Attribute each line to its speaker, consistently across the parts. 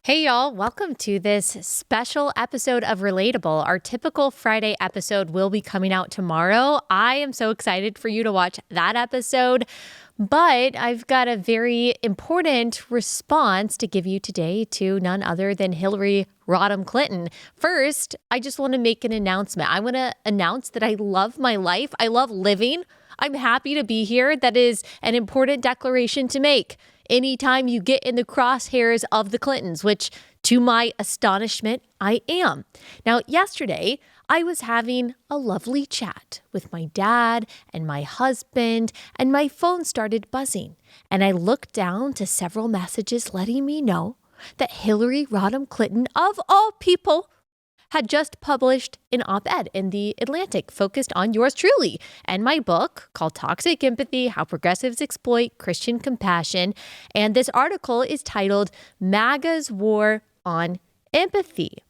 Speaker 1: Hey, y'all. Welcome to this special episode of Relatable. Our typical Friday episode will be coming out tomorrow. I am so excited for you to watch that episode, but I've got a very important response to give you today to none other than Hillary Rodham Clinton. First, I just want to make an announcement. I want to announce that I love my life. I love living. I'm happy to be here. That is an important declaration to make anytime you get in the crosshairs of the Clintons, which to my astonishment, I am. Now, yesterday, I was having a lovely chat with my dad and my husband, and my phone started buzzing. And I looked down to several messages letting me know that Hillary Rodham Clinton, of all people, had just published an op-ed in The Atlantic focused on yours truly and my book called Toxic Empathy, How Progressives Exploit Christian Compassion. And this article is titled MAGA'S War on Empathy.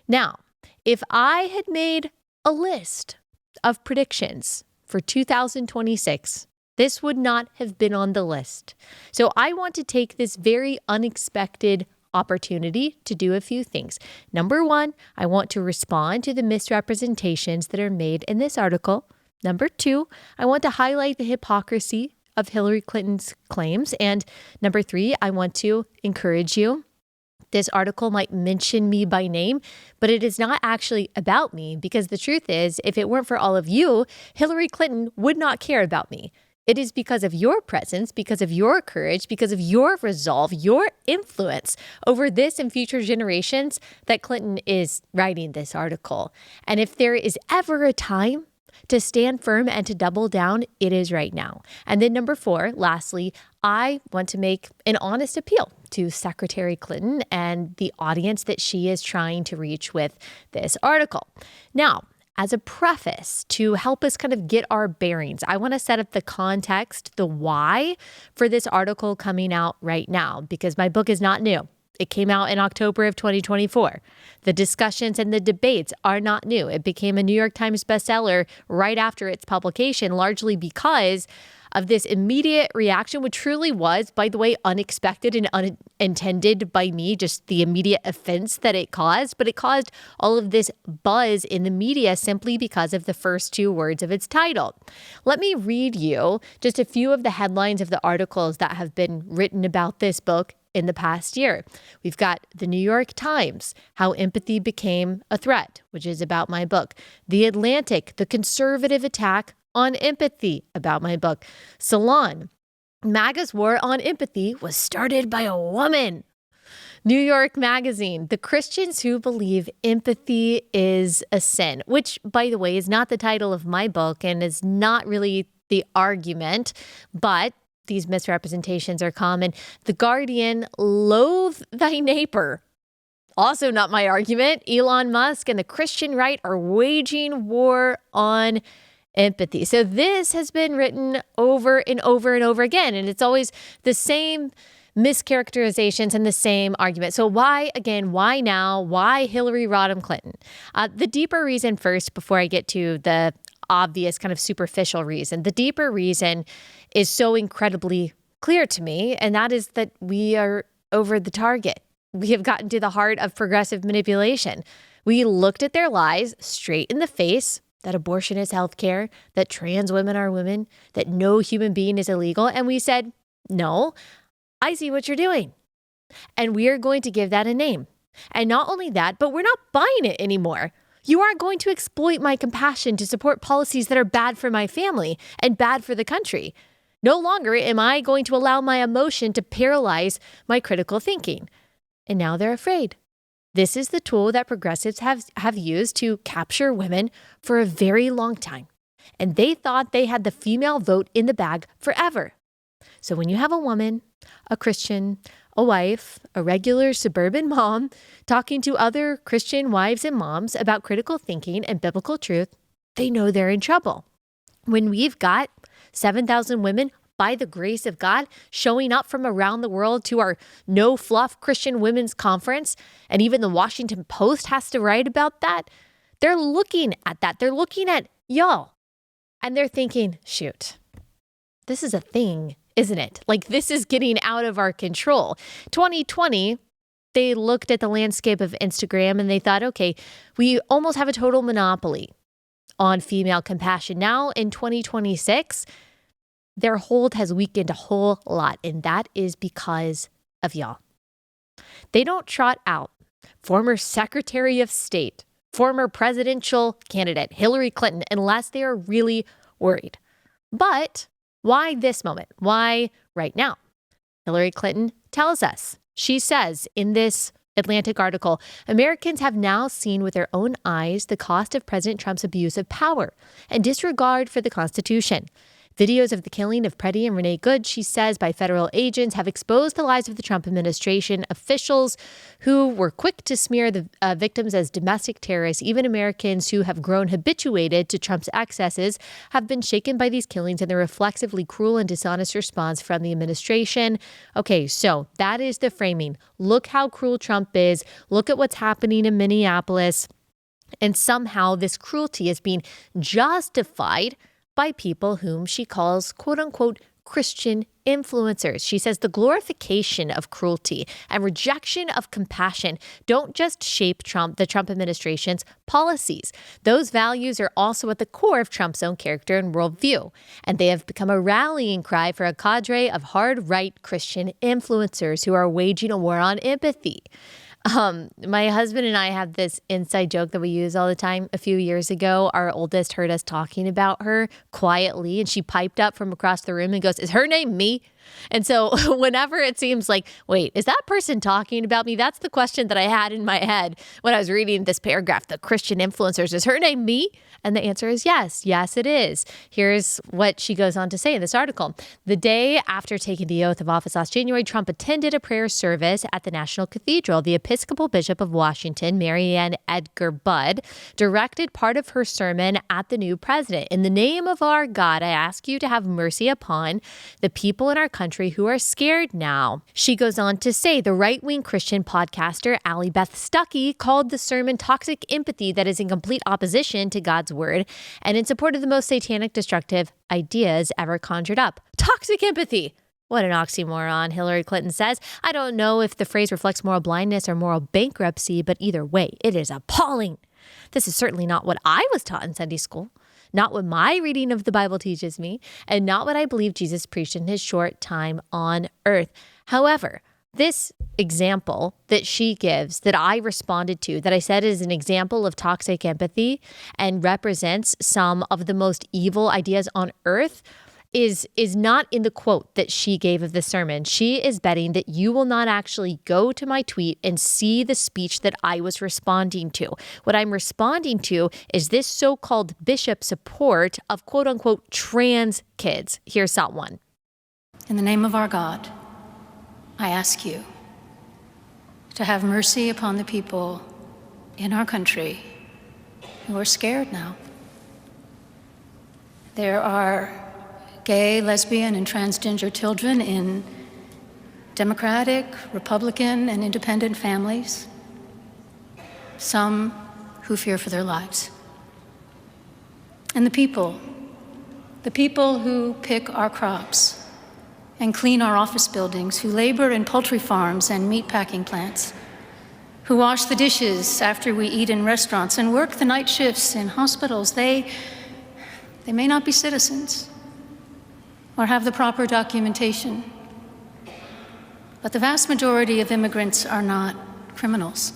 Speaker 1: Now, if I had made a list of predictions for 2026, this would not have been on the list. So I want to take this very unexpected opportunity to do a few things. Number one, I want to respond to the misrepresentations that are made in this article. Number two, I want to highlight the hypocrisy of Hillary Clinton's claims. And number three, I want to encourage you. This article might mention me by name, but it is not actually about me, because the truth is, if it weren't for all of you, Hillary Clinton would not care about me. It is because of your presence, because of your courage, because of your resolve, your influence over this and future generations that Clinton is writing this article. And if there is ever a time to stand firm and to double down, it is right now. And then number four, lastly, I want to make an honest appeal to Secretary Clinton and the audience that she is trying to reach with this article. Now, as a preface to help us kind of get our bearings, I want to set up the context, the why for this article coming out right now, because my book is not new. It came out in October of 2024. The discussions and the debates are not new. It became a New York Times bestseller right after its publication, largely because of this immediate reaction, which truly was, by the way, unexpected and unintended by me, just the immediate offense that it caused. But it caused all of this buzz in the media simply because of the first two words of its title. Let me read you just a few of the headlines of the articles that have been written about this book in the past year. We've got the New York Times, How Empathy Became a Threat, which is about my book. The Atlantic, The Conservative Attack on Empathy, about my book. Salon, MAGA'S War on Empathy was started by a woman. New York Magazine, The Christians Who Believe Empathy is a Sin, which, by the way, is not the title of my book and is not really the argument, but these misrepresentations are common. The Guardian, Loathe Thy Neighbor. Also not my argument. Elon Musk and the Christian right are waging war on empathy. So this has been written over and over and over again, and it's always the same mischaracterizations and the same argument. So why, again, why now? Why Hillary Rodham Clinton? The deeper reason first, before I get to the obvious kind of superficial reason, the deeper reason is so incredibly clear to me, and that is that we are over the target. We have gotten to the heart of progressive manipulation. We looked at their lies straight in the face, that abortion is healthcare, that trans women are women, that no human being is illegal. And we said, no, I see what you're doing. And we are going to give that a name. And not only that, but we're not buying it anymore. You aren't going to exploit my compassion to support policies that are bad for my family and bad for the country. No longer am I going to allow my emotion to paralyze my critical thinking. And now they're afraid. This is the tool that progressives have used to capture women for a very long time. And they thought they had the female vote in the bag forever. So when you have a woman, a Christian, a wife, a regular suburban mom talking to other Christian wives and moms about critical thinking and biblical truth, they know they're in trouble. When we've got 7,000 women, by the grace of God, showing up from around the world to our No Fluff Christian Women's Conference, and even the Washington Post has to write about that, they're looking at that. They're looking at y'all, and they're thinking, shoot, this is a thing, isn't it? Like, this is getting out of our control. 2020, They looked at the landscape of Instagram and they thought, okay, we almost have a total monopoly on female compassion. Now in 2026, their hold has weakened a whole lot, and that is because of y'all. They don't trot out former Secretary of State, former presidential candidate Hillary Clinton, unless they are really worried. But why this moment? Why right now? Hillary Clinton tells us. She says in this Atlantic article, Americans have now seen with their own eyes the cost of President Trump's abuse of power and disregard for the Constitution. Videos of the killing of Freddie and Renee Good, she says, by federal agents have exposed the lies of the Trump administration officials who were quick to smear the victims as domestic terrorists. Even Americans who have grown habituated to Trump's excesses have been shaken by these killings and the reflexively cruel and dishonest response from the administration. Okay, so that is the framing. Look how cruel Trump is. Look at what's happening in Minneapolis. And somehow this cruelty is being justified by people whom she calls, quote unquote, Christian influencers. She says the glorification of cruelty and rejection of compassion don't just shape the Trump administration's policies. Those values are also at the core of Trump's own character and worldview, and they have become a rallying cry for a cadre of hard-right Christian influencers who are waging a war on empathy. My husband and I have this inside joke that we use all the time. A few years ago, our oldest heard us talking about her quietly, and she piped up from across the room and goes, "Is her name me?" And so whenever it seems like, wait, is that person talking about me? That's the question that I had in my head when I was reading this paragraph, the Christian influencers. Is her name me? And the answer is yes. Yes, it is. Here's what she goes on to say in this article. The day after taking the oath of office last January, Trump attended a prayer service at the National Cathedral. The Episcopal Bishop of Washington, Marianne Edgar Budd, directed part of her sermon at the new president. In the name of our God, I ask you to have mercy upon the people in our country who are scared now. She goes on to say the right-wing Christian podcaster Allie Beth Stuckey called the sermon toxic empathy that is in complete opposition to God's word and in support of the most satanic, destructive ideas ever conjured up. Toxic empathy. What an oxymoron, Hillary Clinton says. I don't know if the phrase reflects moral blindness or moral bankruptcy, but either way, it is appalling. This is certainly not what I was taught in Sunday school, not what my reading of the Bible teaches me, and not what I believe Jesus preached in his short time on earth. However, this example that she gives, that I responded to, that I said is an example of toxic empathy and represents some of the most evil ideas on earth, is not in the quote that she gave of the sermon. She is betting that you will not actually go to my tweet and see the speech that I was responding to. What I'm responding to is this so-called bishop support of quote unquote trans kids. Here's that one.
Speaker 2: In the name of our God, I ask you to have mercy upon the people in our country who are scared now. There are gay, lesbian, and transgender children in Democratic, Republican, and independent families, some who fear for their lives. And the people who pick our crops and clean our office buildings, who labor in poultry farms and meatpacking plants, who wash the dishes after we eat in restaurants and work the night shifts in hospitals, they may not be citizens or have the proper documentation, but the vast majority of immigrants are not criminals.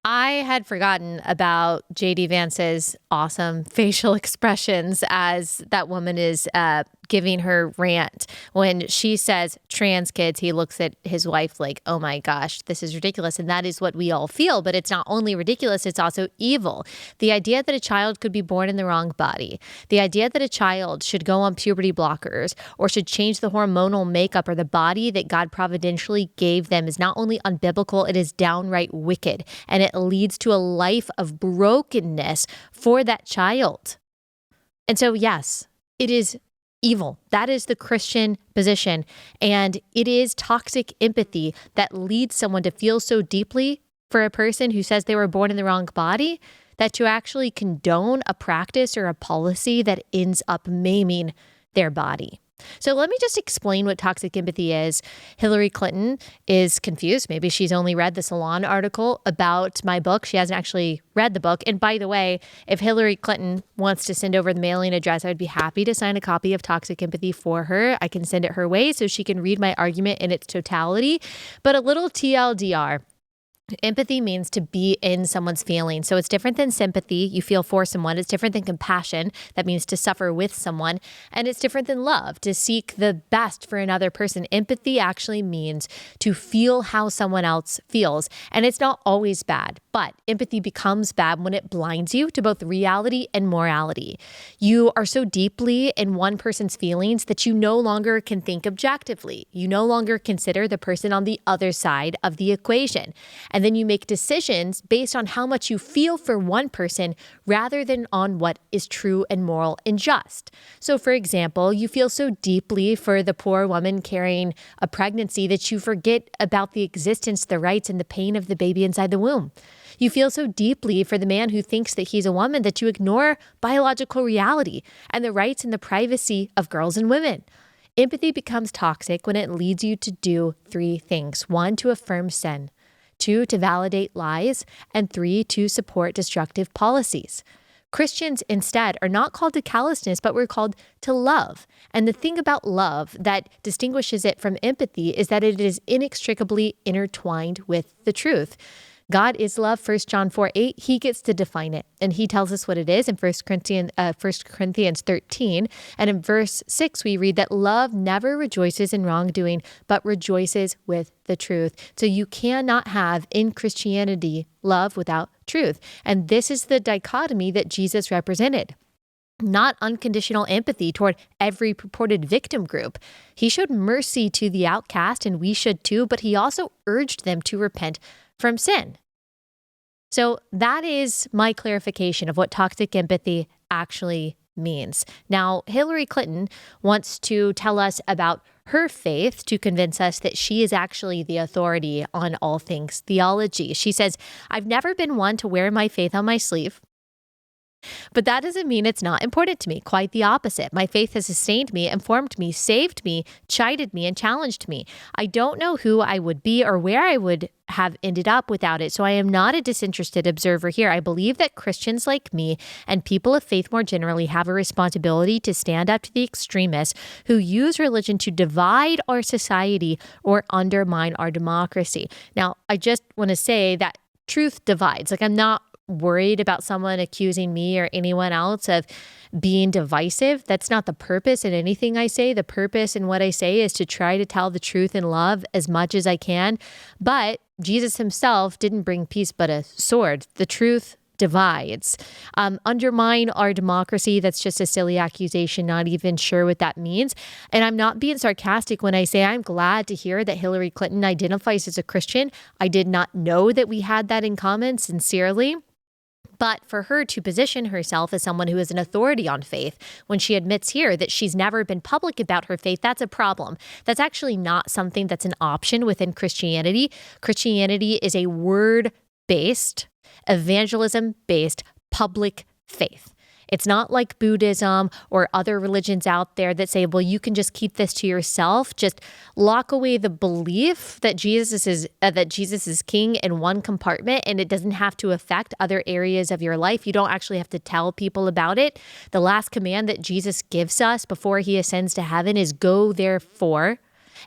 Speaker 1: I had forgotten about J.D. Vance's awesome facial expressions as that woman is giving her rant. When she says trans kids, he looks at his wife like, oh my gosh, this is ridiculous. And that is what we all feel. But it's not only ridiculous, it's also evil. The idea that a child could be born in the wrong body, the idea that a child should go on puberty blockers or should change the hormonal makeup or the body that God providentially gave them is not only unbiblical, it is downright wicked. And it leads to a life of brokenness for that child. And so, yes, it is evil. That is the Christian position. And it is toxic empathy that leads someone to feel so deeply for a person who says they were born in the wrong body that to actually condone a practice or a policy that ends up maiming their body. So let me just explain what toxic empathy is. Hillary Clinton is confused. Maybe she's only read the Salon article about my book. She hasn't actually read the book. And by the way, if Hillary Clinton wants to send over the mailing address, I would be happy to sign a copy of Toxic Empathy for her. I can send it her way so she can read my argument in its totality. But a little TLDR. Empathy means to be in someone's feelings. So it's different than sympathy. You feel for someone. It's different than compassion. That means to suffer with someone. And it's different than love, to seek the best for another person. Empathy actually means to feel how someone else feels. And it's not always bad, but empathy becomes bad when it blinds you to both reality and morality. You are so deeply in one person's feelings that you no longer can think objectively. You no longer consider the person on the other side of the equation. And then you make decisions based on how much you feel for one person rather than on what is true and moral and just. So, for example, you feel so deeply for the poor woman carrying a pregnancy that you forget about the existence, the rights, and the pain of the baby inside the womb. You feel so deeply for the man who thinks that he's a woman that you ignore biological reality and the rights and the privacy of girls and women. Empathy becomes toxic when it leads you to do three things. 1, to affirm sin. 2, to validate lies, and 3, to support destructive policies. Christians instead are not called to callousness, but we're called to love. And the thing about love that distinguishes it from empathy is that it is inextricably intertwined with the truth. God is love, 1 John 4:8. He gets to define it. And he tells us what it is in 1 Corinthians 13. And in verse 6, we read that love never rejoices in wrongdoing, but rejoices with the truth. So you cannot have in Christianity love without truth. And this is the dichotomy that Jesus represented. Not unconditional empathy toward every purported victim group. He showed mercy to the outcast, and we should too, but he also urged them to repent from sin. So that is my clarification of what toxic empathy actually means. Now, Hillary Clinton wants to tell us about her faith to convince us that she is actually the authority on all things theology. She says, "I've never been one to wear my faith on my sleeve. But that doesn't mean it's not important to me. Quite the opposite. My faith has sustained me, informed me, saved me, chided me, and challenged me. I don't know who I would be or where I would have ended up without it. So I am not a disinterested observer here. I believe that Christians like me and people of faith more generally have a responsibility to stand up to the extremists who use religion to divide our society or undermine our democracy." Now, I just want to say that truth divides. I'm not worried about someone accusing me or anyone else of being divisive. That's not the purpose in anything I say. The purpose in what I say is to try to tell the truth in love as much as I can. But Jesus himself didn't bring peace but a sword. The truth divides. Undermine our democracy. That's just a silly accusation, not even sure what that means. And I'm not being sarcastic when I say I'm glad to hear that Hillary Clinton identifies as a Christian. I did not know that we had that in common, sincerely. But for her to position herself as someone who is an authority on faith, when she admits here that she's never been public about her faith, that's a problem. That's actually not something that's an option within Christianity. Christianity is a word-based, evangelism-based public faith. It's not like Buddhism or other religions out there that say, well, you can just keep this to yourself. Just lock away the belief that Jesus is king in one compartment and it doesn't have to affect other areas of your life. You don't actually have to tell people about it. The last command that Jesus gives us before he ascends to heaven is go therefore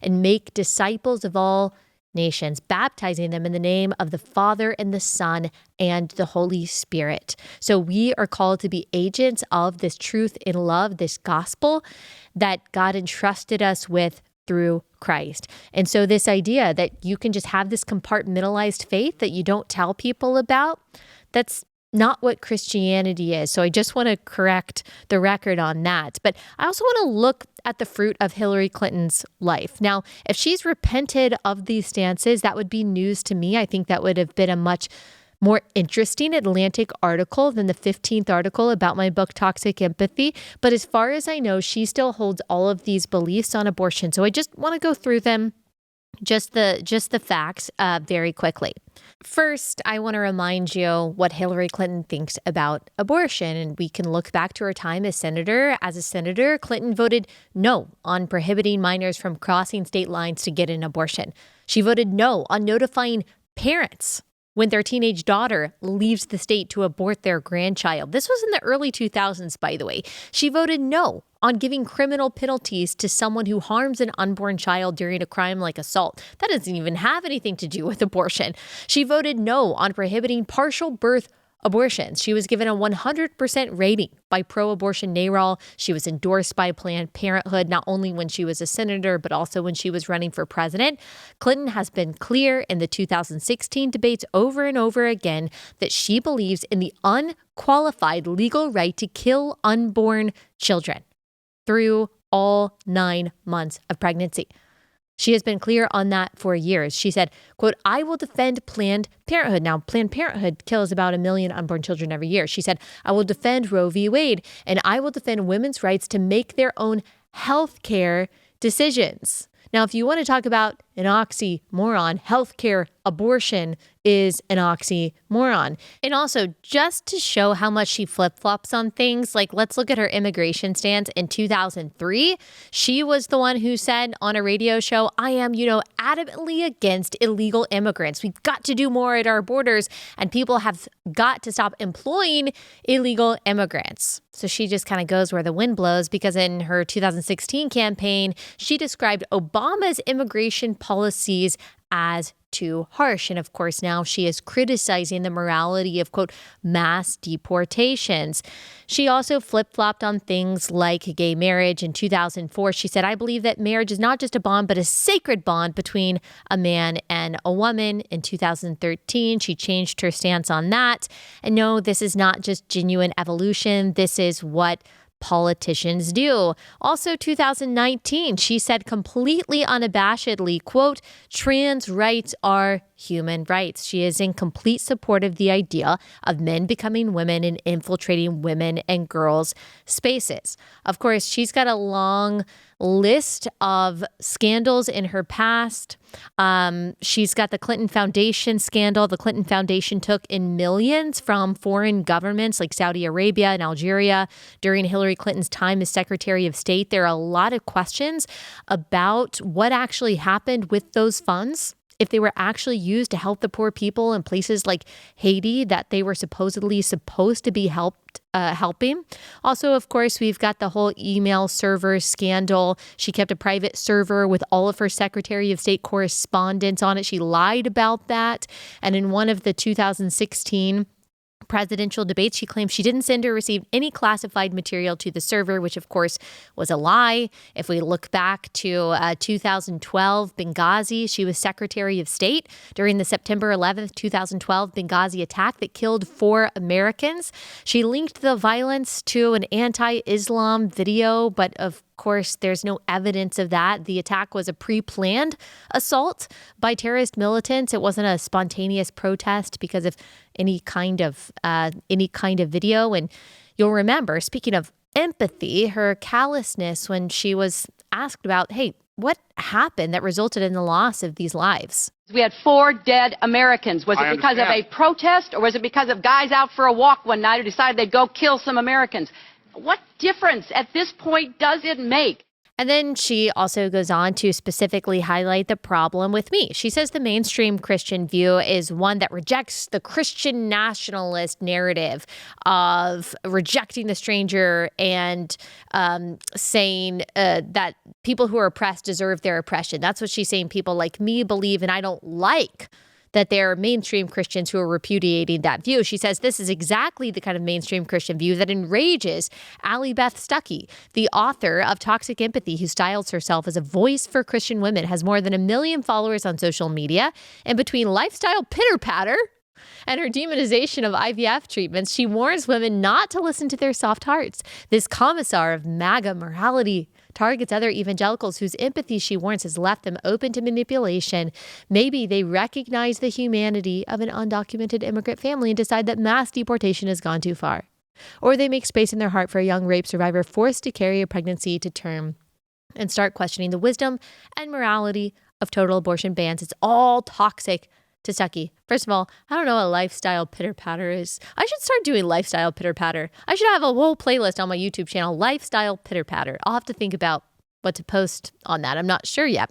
Speaker 1: and make disciples of all nations, baptizing them in the name of the Father and the Son and the Holy Spirit. So we are called to be agents of this truth in love, this gospel that God entrusted us with through Christ. And so this idea that you can just have this compartmentalized faith that you don't tell people about, that's not what Christianity is. So I just want to correct the record on that. But I also want to look at the fruit of Hillary Clinton's life. Now, if she's repented of these stances, that would be news to me. I think that would have been a much more interesting Atlantic article than the 15th article about my book, Toxic Empathy. But as far as I know, she still holds all of these beliefs on abortion. So I just want to go through them Just the facts very quickly. First, I want to remind you what Hillary Clinton thinks about abortion. And we can look back to her time as senator. As a senator, Clinton voted no on prohibiting minors from crossing state lines to get an abortion. She voted no on notifying parents when their teenage daughter leaves the state to abort their grandchild. This was in the early 2000s, by the way. She voted no on giving criminal penalties to someone who harms an unborn child during a crime like assault. That doesn't even have anything to do with abortion. She voted no on prohibiting partial birth abortions. She was given a 100% rating by pro-abortion NARAL. She was endorsed by Planned Parenthood, not only when she was a senator, but also when she was running for president. Clinton has been clear in the 2016 debates over and over again that she believes in the unqualified legal right to kill unborn children through all 9 months of pregnancy. She has been clear on that for years. She said, quote, "I will defend Planned Parenthood." Now, Planned Parenthood kills about 1 million unborn children every year. She said, "I will defend Roe v. Wade, and I will defend women's rights to make their own health care decisions." Now, if you want to talk about an oxymoron, healthcare abortion is an oxymoron. And also, just to show how much she flip-flops on things, like let's look at her immigration stance in 2003. She was the one who said on a radio show, "I am, adamantly against illegal immigrants. We've got to do more at our borders, and people have got to stop employing illegal immigrants." So she just kind of goes where the wind blows, because in her 2016 campaign, she described Obama's immigration policies as too harsh. And of course, now she is criticizing the morality of, quote, mass deportations. She also flip-flopped on things like gay marriage. In 2004, she said, "I believe that marriage is not just a bond, but a sacred bond between a man and a woman." In 2013, she changed her stance on that. And no, this is not just genuine evolution. This is what politicians do. Also, 2019, she said completely unabashedly, quote, "Trans rights are human rights." She is in complete support of the idea of men becoming women and infiltrating women and girls' spaces. Of course, she's got a long list of scandals in her past. She's got the Clinton Foundation scandal. The Clinton Foundation took in millions from foreign governments like Saudi Arabia and Algeria during Hillary Clinton's time as Secretary of State. There are a lot of questions about what actually happened with those funds, if they were actually used to help the poor people in places like Haiti that they were supposed to be helping. Also, of course, we've got the whole email server scandal. She kept a private server with all of her Secretary of State correspondence on it. She lied about that. And in one of the 2016 presidential debates, she claimed she didn't send or receive any classified material to the server, which of course was a lie. If we look back to 2012 Benghazi, she was Secretary of State during the September 11th, 2012 Benghazi attack that killed 4 Americans. She linked the violence to an anti-Islam video, but of course, there's no evidence of that. The attack was a pre-planned assault by terrorist militants. It wasn't a spontaneous protest because of any kind of video. And you'll remember, speaking of empathy, her callousness when she was asked about, hey, what happened that resulted in the loss of these lives?
Speaker 3: We had 4 dead Americans. Was it because of a protest, or was it because of guys out for a walk one night who decided they'd go kill some Americans? What difference at this point does it make?
Speaker 1: And then she also goes on to specifically highlight the problem with me. She says the mainstream Christian view is one that rejects the Christian nationalist narrative of rejecting the stranger and saying that people who are oppressed deserve their oppression. That's what she's saying. People like me believe, and I don't like that there are mainstream Christians who are repudiating that view. She says this is exactly the kind of mainstream Christian view that enrages Allie Beth Stuckey, the author of Toxic Empathy, who styles herself as a voice for Christian women, has more than 1 million followers on social media, and between lifestyle pitter-patter and her demonization of IVF treatments, she warns women not to listen to their soft hearts. This commissar of MAGA morality targets other evangelicals whose empathy, she warns, has left them open to manipulation. Maybe they recognize the humanity of an undocumented immigrant family and decide that mass deportation has gone too far. Or they make space in their heart for a young rape survivor forced to carry a pregnancy to term and start questioning the wisdom and morality of total abortion bans. It's all toxic to Stuckey. First of all, I don't know what lifestyle pitter-patter is. I should start doing lifestyle pitter-patter. I should have a whole playlist on my YouTube channel, lifestyle pitter-patter. I'll have to think about what to post on that. I'm not sure yet.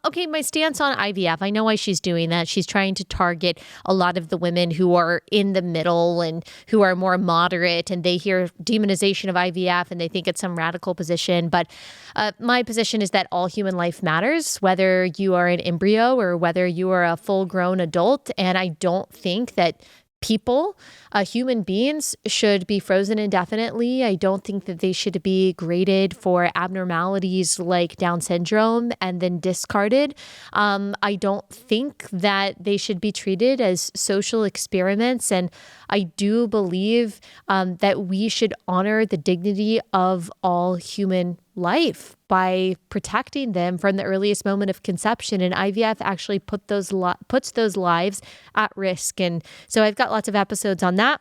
Speaker 1: Okay, my stance on IVF. I know why she's doing that. She's trying to target a lot of the women who are in the middle and who are more moderate, and they hear demonization of IVF and they think it's some radical position. But my position is that all human life matters, whether you are an embryo or whether you are a full-grown adult. And I don't think that people, human beings, should be frozen indefinitely. I don't think that they should be graded for abnormalities like Down syndrome and then discarded. I don't think that they should be treated as social experiments. And I do believe that we should honor the dignity of all human life by protecting them from the earliest moment of conception. And IVF actually puts those lives at risk. And so I've got lots of episodes on that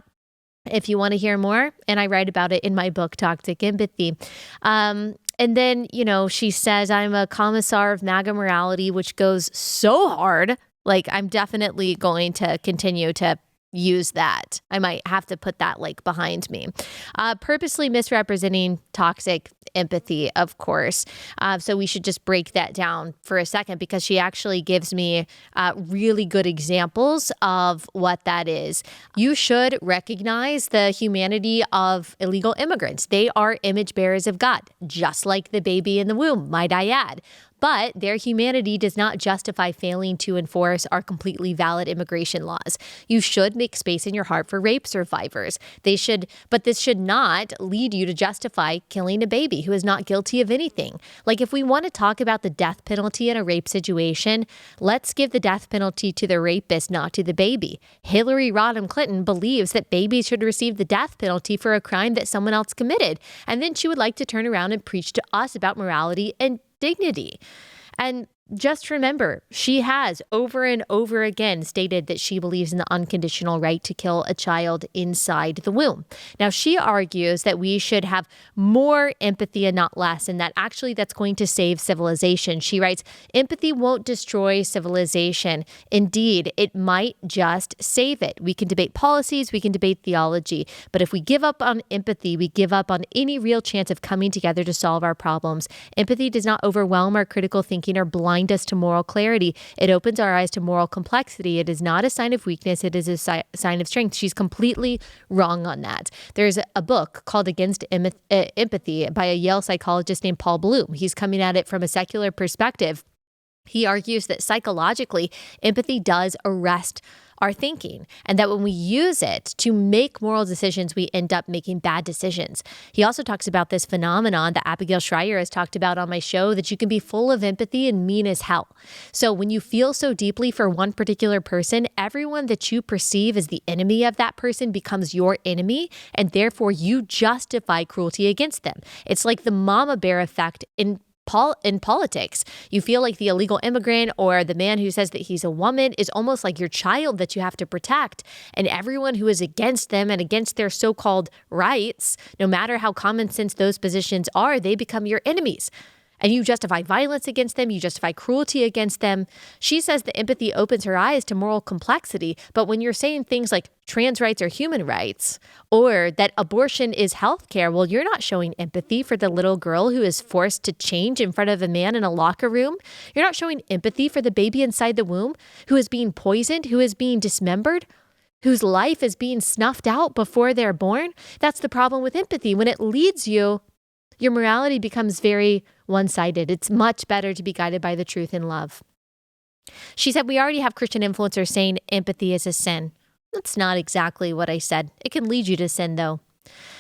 Speaker 1: if you want to hear more. And I write about it in my book, Toxic Empathy. And then, she says, I'm a commissar of MAGA morality, which goes so hard. Like, I'm definitely going to continue to use that. I might have to put that behind me. Purposely misrepresenting toxic empathy, of course. So we should just break that down for a second, because she actually gives me really good examples of what that is. You should recognize the humanity of illegal immigrants. They are image bearers of God, just like the baby in the womb, might I add. But their humanity does not justify failing to enforce our completely valid immigration laws. You should make space in your heart for rape survivors. But this should not lead you to justify killing a baby who is not guilty of anything. Like, if we want to talk about the death penalty in a rape situation, let's give the death penalty to the rapist, not to the baby. Hillary Rodham Clinton believes that babies should receive the death penalty for a crime that someone else committed. And then she would like to turn around and preach to us about morality and dignity. And just remember, she has over and over again stated that she believes in the unconditional right to kill a child inside the womb. Now, she argues that we should have more empathy and not less, and that actually that's going to save civilization. She writes, empathy won't destroy civilization. Indeed, it might just save it. We can debate policies, we can debate theology, but if we give up on empathy, we give up on any real chance of coming together to solve our problems. Empathy does not overwhelm our critical thinking or blind us to moral clarity. It opens our eyes to moral complexity. It is not a sign of weakness. It is a sign of strength. She's completely wrong on that. There's a book called Against Empathy by a Yale psychologist named Paul Bloom. He's coming at it from a secular perspective. He argues that psychologically, empathy does arrest our thinking, and that when we use it to make moral decisions, we end up making bad decisions. He also talks about this phenomenon that Abigail Schreier has talked about on my show, that you can be full of empathy and mean as hell. So when you feel so deeply for one particular person, everyone that you perceive as the enemy of that person becomes your enemy, and therefore you justify cruelty against them. It's like the mama bear effect in politics. You feel like the illegal immigrant or the man who says that he's a woman is almost like your child that you have to protect. And everyone who is against them and against their so-called rights, no matter how common sense those positions are, they become your enemies. And you justify violence against them, you justify cruelty against them. She says that empathy opens her eyes to moral complexity, but when you're saying things like trans rights are human rights, or that abortion is healthcare, well, you're not showing empathy for the little girl who is forced to change in front of a man in a locker room. You're not showing empathy for the baby inside the womb who is being poisoned, who is being dismembered, whose life is being snuffed out before they're born. That's the problem with empathy. When it leads you, your morality becomes very one-sided. It's much better to be guided by the truth and love. She said, we already have Christian influencers saying empathy is a sin. That's not exactly what I said. It can lead you to sin, though.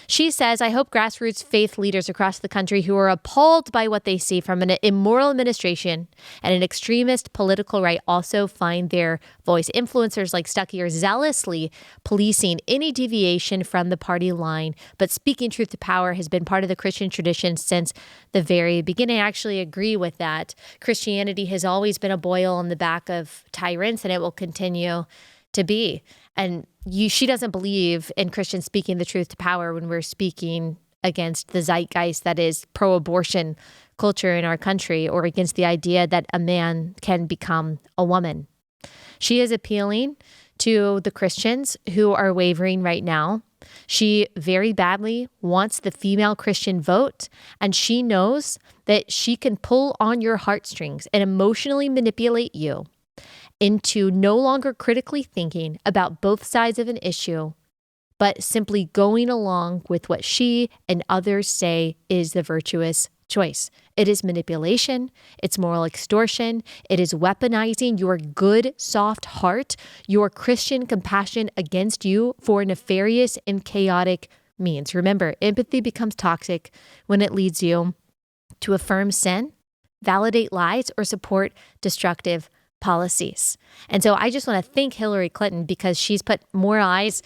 Speaker 1: She says, I hope grassroots faith leaders across the country who are appalled by what they see from an immoral administration and an extremist political right also find their voice. Influencers like Stuckey are zealously policing any deviation from the party line, but speaking truth to power has been part of the Christian tradition since the very beginning. I actually agree with that. Christianity has always been a boil on the back of tyrants, and it will continue to be. And she doesn't believe in Christians speaking the truth to power when we're speaking against the zeitgeist that is pro-abortion culture in our country or against the idea that a man can become a woman. She is appealing to the Christians who are wavering right now. She very badly wants the female Christian vote, and she knows that she can pull on your heartstrings and emotionally manipulate you into no longer critically thinking about both sides of an issue, but simply going along with what she and others say is the virtuous choice. It is manipulation. It's moral extortion. It is weaponizing your good, soft heart, your Christian compassion against you for nefarious and chaotic means. Remember, empathy becomes toxic when it leads you to affirm sin, validate lies, or support destructive policies. And so I just want to thank Hillary Clinton because she's put more eyes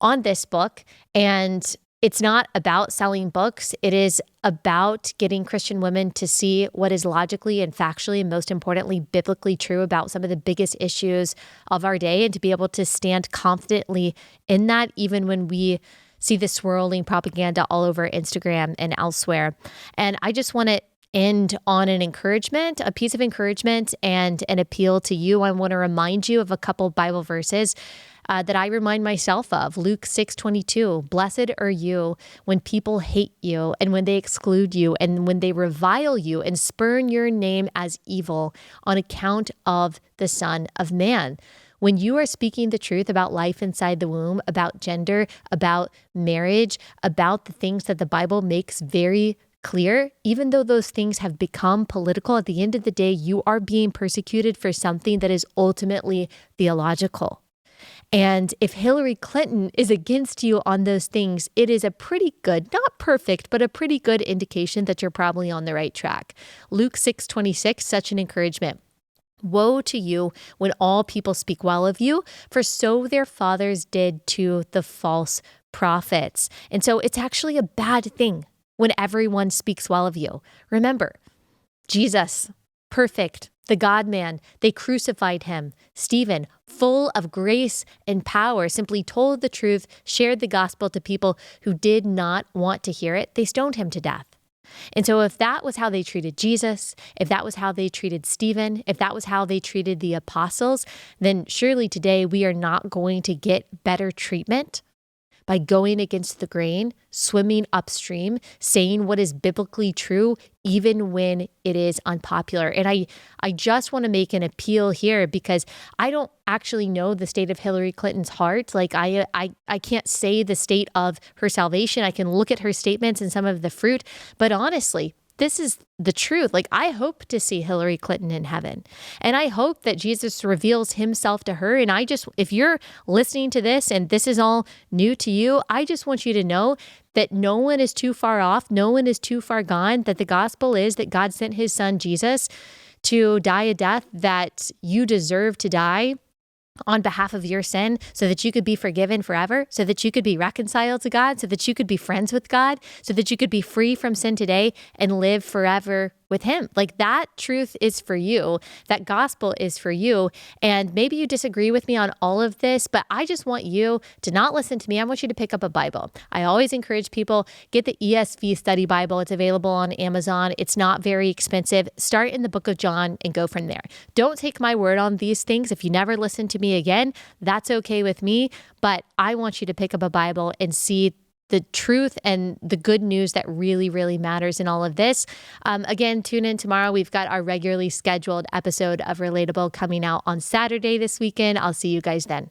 Speaker 1: on this book, and it's not about selling books. It is about getting Christian women to see what is logically and factually and most importantly, biblically true about some of the biggest issues of our day, and to be able to stand confidently in that even when we see the swirling propaganda all over Instagram and elsewhere. And I just want to end on an encouragement, a piece of encouragement and an appeal to you. I want to remind you of a couple Bible verses that I remind myself of. Luke 6:22, blessed are you when people hate you and when they exclude you and when they revile you and spurn your name as evil on account of the Son of Man. When you are speaking the truth about life inside the womb, about gender, about marriage, about the things that the Bible makes very clear, even though those things have become political, at the end of the day, you are being persecuted for something that is ultimately theological. And if Hillary Clinton is against you on those things, it is a pretty good, not perfect, but a pretty good indication that you're probably on the right track. Luke 6:26, such an encouragement. Woe to you when all people speak well of you, for so their fathers did to the false prophets. And so it's actually a bad thing when everyone speaks well of you. Remember, Jesus, perfect, the God-man, they crucified him. Stephen, full of grace and power, simply told the truth, shared the gospel to people who did not want to hear it. They stoned him to death. And so if that was how they treated Jesus, if that was how they treated Stephen, if that was how they treated the apostles, then surely today we are not going to get better treatment by going against the grain, swimming upstream, saying what is biblically true, even when it is unpopular. And I just want to make an appeal here because I don't actually know the state of Hillary Clinton's heart. Like I can't say the state of her salvation. I can look at her statements and some of the fruit, but honestly, this is the truth. Like, I hope to see Hillary Clinton in heaven. And I hope that Jesus reveals himself to her. And if you're listening to this and this is all new to you, I just want you to know that no one is too far off. No one is too far gone. That the gospel is that God sent his son, Jesus, to die a death that you deserve to die on behalf of your sin, so that you could be forgiven forever, so that you could be reconciled to God, so that you could be friends with God, so that you could be free from sin today and live forever with him. Like, that truth is for you. That gospel is for you. And maybe you disagree with me on all of this, but I just want you to not listen to me. I want you to pick up a Bible. I always encourage people, get the ESV Study Bible. It's available on Amazon. It's not very expensive. Start in the book of John and go from there. Don't take my word on these things. If you never listen to me again, that's okay with me. But I want you to pick up a Bible and see the truth and the good news that really, really matters in all of this. Again, tune in tomorrow. We've got our regularly scheduled episode of Relatable coming out on Saturday this weekend. I'll see you guys then.